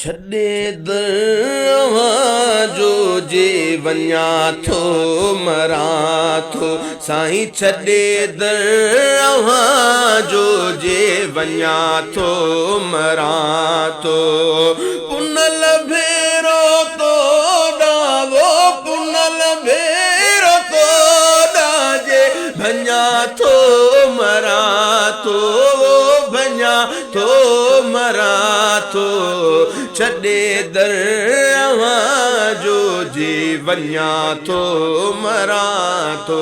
छॾे दर जो जे वञा थो मरां थो साईं छॾे दर जो जे वञा थो मरां थो पुनल भेरो तो डावो पुनल भेरो तो डाजे भञा थो मरां थो भञा थो मरां थो छॾे दर जो जी वञा थो मरां थो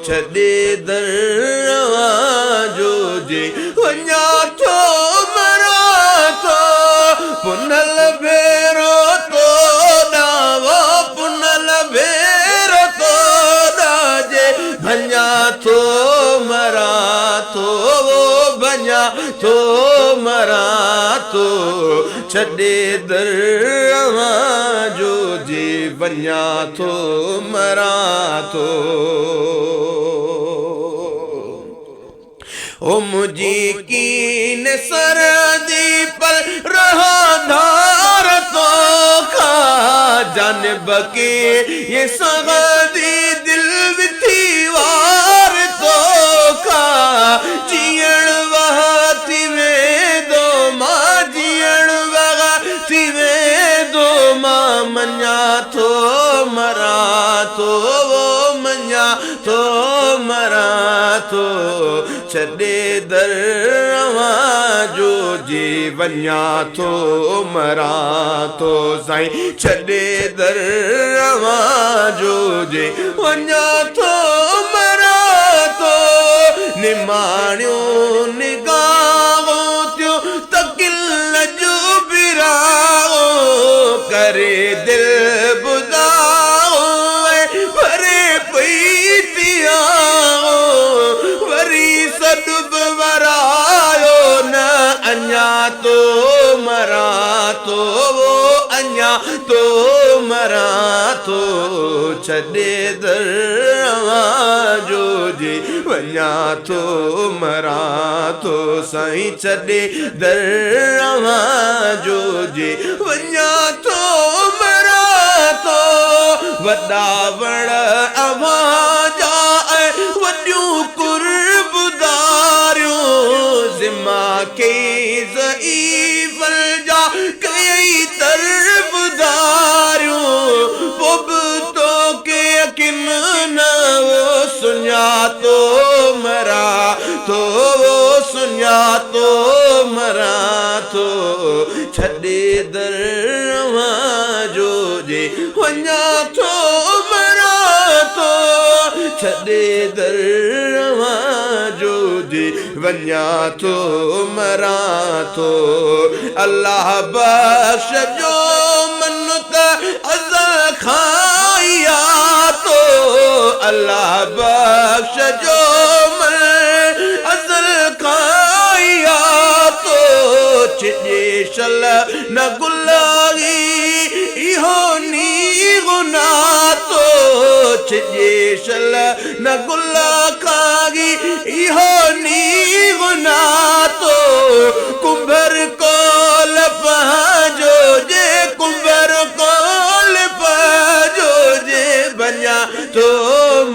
छॾे दर जो जी वञा थो मरां थो पुनल भेरो तो डावो पुनल भेरो तो डाजे भञा थो मरां थो भञा थो मरां थो छॾे दर जो जी वञा थो मरां थो ओ मुझी कीन सरदी पर रहा धार तो खा जानब के ये सगदी दिल विथी वार तो खा जियण वहाती में दो मां जियण वहाती में दो मां मञा थो मरां थो वो मञा थो मरां थो छॾे दर जो जी वञा थो मरां थो साईं छॾे दर जो जी वञा थो मरां थो निमाणियो निगाहो थियो तकिल जो बिराओ करे दिल बुधाओ भरे पई थियाओ वरी सदुब वरायो न अञा तो मरां थो अञा तो मरां थो छॾे दर जो जी वञा थो मरां थो साईं छॾे दर जो जी वञा थो मरां थो वॾा वण अवाजा वॾियूं कुर्बदारियूं ज़िमा के ज़ईफ़ल जा कई तरबदारियूं पोइ बि तोखे यकीन न वो सुञातो मरां थो सुञातो मरां थो छॾे दर जो जे वञा थो मरां थो छॾे दर जो जे वञा थो मरां थो अल्लाह बख्श जो मन त अज़ल खाया तो अल्लाह बख्श जो मन अज़ल खाया तो छिॼे शल न गुलाही इहो नी गुनाह तो छिॼे शल न गुला खागी इहो नी गुनाह तो कुंभर कोल पंहिंजो जे कुंभर कोल पंहिंजो जे भञा थो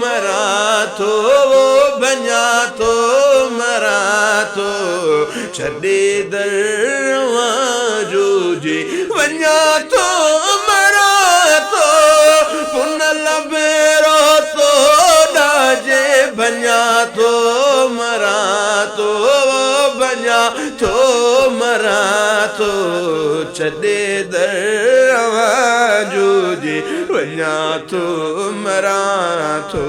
मरां थो भञा थो मरां थो छॾे दर जो जे वञा थो मरां थो पुनल भेरो तो डाजे भञा थो मरां थो भञा थो मरां थो छॾे दर जो जे वञा थो मरां थो।